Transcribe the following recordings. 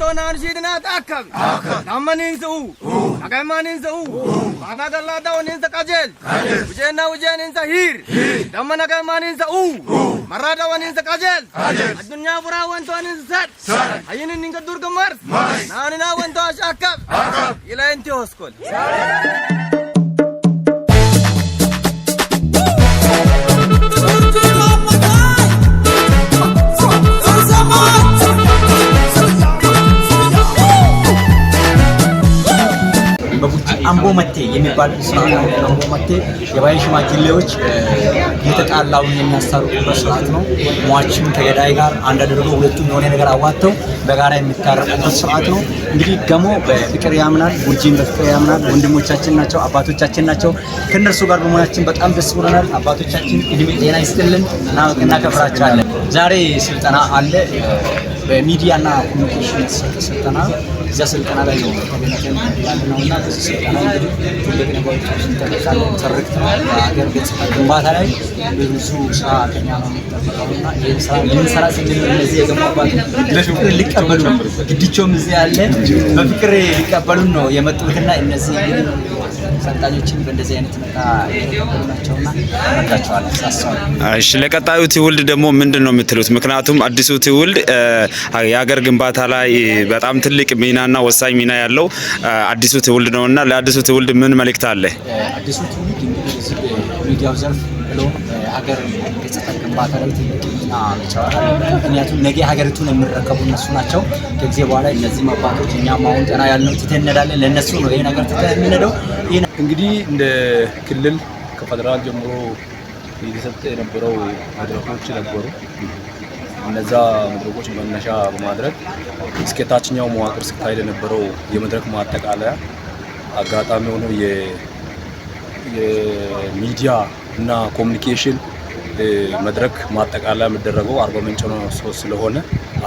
Wantoon shidna takam. Namanin su. Agamanin su. Mata dalla da onin sa kajel. Ujenin sa hir. Damana agamanin sa u. Marada onin sa kajel. Adunya pura wantoon sa sat. Ayinin ninga durga mars. Nani na wantoon shakam. Ilain ti hoskol. አምቦ መቴ የሚባል ስርዓት ነው። አምቦ መቴ የባይ ሽማግሌዎች የተጣላውን የሚያስታርቁበት ስርዓት ነው። ሟችን ከገዳይ ጋር አንድ አድርገው ሁለቱም የሆነ ነገር አዋተው በጋራ የሚታረቁበት ስርዓት ነው። እንግዲህ ገሞ በፍቅር ያምናል፣ ቡርጂን በፍቅር ያምናል። ወንድሞቻችን ናቸው፣ አባቶቻችን ናቸው። ከነርሱ ጋር በመሆናችን በጣም ደስ ብሎናል። አባቶቻችን እድሜ ጤና ይስጥልን እና እናከብራቸዋለን። ዛሬ ስልጠና አለ በሚዲያና ኮሙኒኬሽን ስልጠና እዛ ስልጠና ላይ ነው ተገኝተን ያለነውና ስልጠና ትልቅ ነገሮችን ተጠቅመን ተርክት ሀገር ገጽታ ግንባታ ላይ ብዙ ስራ ከኛ ነው የሚጠበቀውና ይሄን ስራ ልንሰራ ስንል እነዚህ የገማባት ለፍቅር ሊቀበሉ ግድቾም እዚህ ያለ በፍቅር ሊቀበሉን ነው የመጡትና እነዚህ ሰልጣኞችን በእንደዚህ አይነት መጣ ያቀርቡናቸውና መጣቸዋል ሳሳው። እሺ ለቀጣዩ ትውልድ ደግሞ ምንድነው የምትሉት? ምክንያቱም አዲሱ ትውልድ የሀገር ግንባታ ላይ በጣም ትልቅ ሚናና ወሳኝ ሚና ያለው አዲሱ ትውልድ ነውና ለአዲሱ ትውልድ ምን መልእክት አለ? አዲሱ ትውልድ እንግዲህ ሚዲያው ዘርፍ ብሎ ሀገር ገጽታ ግንባታ ላይ ትልቅ ሚና ይጫወታል። ምክንያቱም ነገ ሀገሪቱን የሚረከቡ እነሱ ናቸው። ከዚህ በኋላ እነዚህ አባቶች እኛም አሁን ገና ያልነው ትተነዳለን ለነሱ ነው ይሄ ነገር ተተምነደው። እንግዲህ እንደ ክልል ከፌደራል ጀምሮ እየተሰጠ የነበረው መድረኮች ነበሩ። እነዛ መድረኮች መነሻ በማድረግ እስከ ታችኛው መዋቅር ሲካሄድ የነበረው የመድረክ ማጠቃለያ አጋጣሚ ሆኖ የሚዲያ እና ኮሙኒኬሽን መድረክ ማጠቃለያ የሚደረገው አርባ ምንጭ ነው ስለሆነ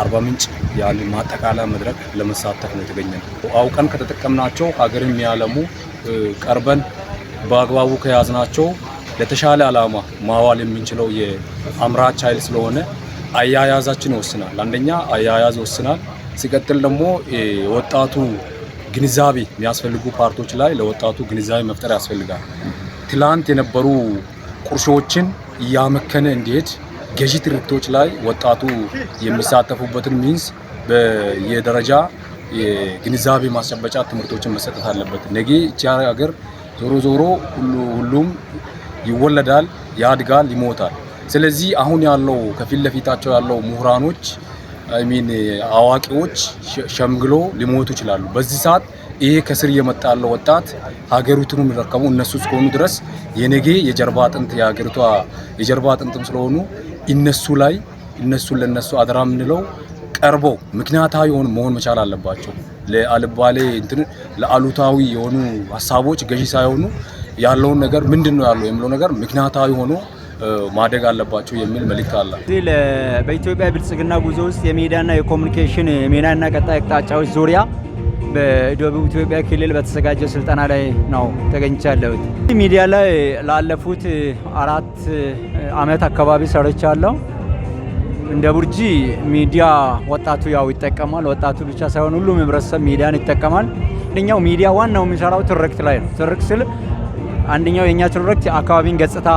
አርባ ምንጭ ያን ማጠቃለያ መድረክ ለመሳተፍ ነው የተገኘነው። አውቀን ከተጠቀምናቸው ሀገርን የሚያለሙ ቀርበን በአግባቡ ከያዝናቸው ለተሻለ ዓላማ ማዋል የምንችለው የአምራች ኃይል ስለሆነ አያያዛችን ይወስናል። አንደኛ አያያዝ ይወስናል። ሲቀጥል ደግሞ ወጣቱ ግንዛቤ የሚያስፈልጉ ፓርቶች ላይ ለወጣቱ ግንዛቤ መፍጠር ያስፈልጋል። ትላንት የነበሩ ቁርሾችን እያመከነ እንዲሄድ ገዢ ትርክቶች ላይ ወጣቱ የሚሳተፉበትን ሚንስ በየደረጃ የግንዛቤ ማስጨበጫ ትምህርቶችን መሰጠት አለበት። ነገ እቺ ሀገር ዞሮ ዞሮ ሁሉም ይወለዳል፣ ያድጋል፣ ይሞታል። ስለዚህ አሁን ያለው ከፊት ለፊታቸው ያለው ምሁራኖች አዋቂዎች ሸምግሎ ሊሞቱ ይችላሉ። በዚህ ሰዓት ይሄ ከስር እየመጣ ያለው ወጣት ሀገሪቱን የሚረከቡ እነሱ እስከሆኑ ድረስ የነገ የጀርባ አጥንት የሀገሪቷ የጀርባ አጥንትም ስለሆኑ ለነሱ አደራ የምንለው ቀርቦ ምክንያታዊ መሆን መቻል አለባቸው። ለአልባሌ ለአሉታዊ የሆኑ ሀሳቦች ገዢ ሳይሆኑ ያለውን ነገር ምንድነው ያለው የሚለው ነገር ምክንያታዊ ሆኖ ማደግ አለባቸው የሚል መልእክት አለ። በኢትዮጵያ ብልጽግና ጉዞ ውስጥ የሚዲያና የኮሙኒኬሽን ሚናና ቀጣይ አቅጣጫዎች ዙሪያ በደቡብ ኢትዮጵያ ክልል በተዘጋጀው ስልጠና ላይ ነው ተገኝቻለሁ። ሚዲያ ላይ ላለፉት 4 አመት አካባቢ ሰርቻለሁ። እንደ ቡርጂ ሚዲያ ወጣቱ ያው ይጠቀማል። ወጣቱ ብቻ ሳይሆን ሁሉም ህብረተሰብ ሚዲያን ይጠቀማል። አንደኛው ሚዲያ ዋናው የሚሰራው ትርክት ላይ ነው። ትርክት ስል አንደኛው የኛ ትርክት አካባቢን ገጽታ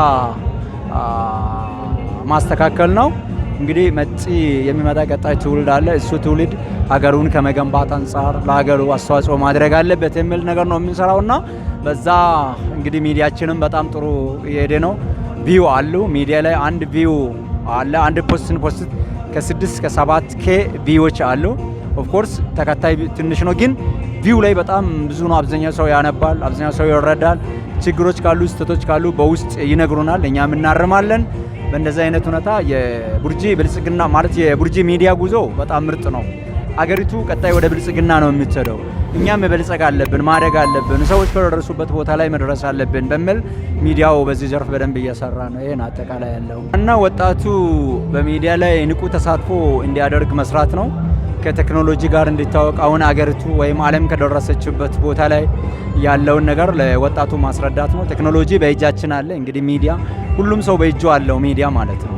ማስተካከል ነው። እንግዲህ መጪ የሚመጣ ቀጣይ ትውልድ አለ። እሱ ትውልድ ሀገሩን ከመገንባት አንፃር ለሀገሩ አስተዋጽኦ ማድረግ አለበት የሚል ነገር ነው የምንሰራውና በዛ እንግዲህ ሚዲያችንም በጣም ጥሩ የሄደ ነው። ቪው አሉ ሚዲያ ላይ አንድ ቪው አለ። አንድ ፖስት ከ6 እስከ 7 ኬ ቪዎች አሉ። ኦፍ ኮርስ ተከታይ ትንሽ ነው ግን ቪው ላይ በጣም ብዙ ነው። አብዛኛው ሰው ያነባል፣ አብዛኛው ሰው ይረዳል። ችግሮች ካሉ ስህተቶች ካሉ በውስጥ ይነግሩናል፣ እኛም እናርማለን። በእንደዚህ አይነት ሁኔታ የቡርጂ ብልጽግና ማለት የቡርጂ ሚዲያ ጉዞ በጣም ምርጥ ነው። አገሪቱ ቀጣይ ወደ ብልጽግና ነው የምትሄደው። እኛም መበልጸግ አለብን፣ ማደግ አለብን፣ ሰዎች ከደረሱበት ቦታ ላይ መድረስ አለብን በሚል ሚዲያው በዚህ ዘርፍ በደንብ እየሰራ ነው። ይሄን አጠቃላይ ያለው እና ወጣቱ በሚዲያ ላይ ንቁ ተሳትፎ እንዲያደርግ መስራት ነው። ከቴክኖሎጂ ጋር እንዲታወቅ አሁን አገሪቱ ወይም ዓለም ከደረሰችበት ቦታ ላይ ያለውን ነገር ለወጣቱ ማስረዳት ነው። ቴክኖሎጂ በእጃችን አለ። እንግዲህ ሚዲያ ሁሉም ሰው በእጁ አለው ሚዲያ ማለት ነው።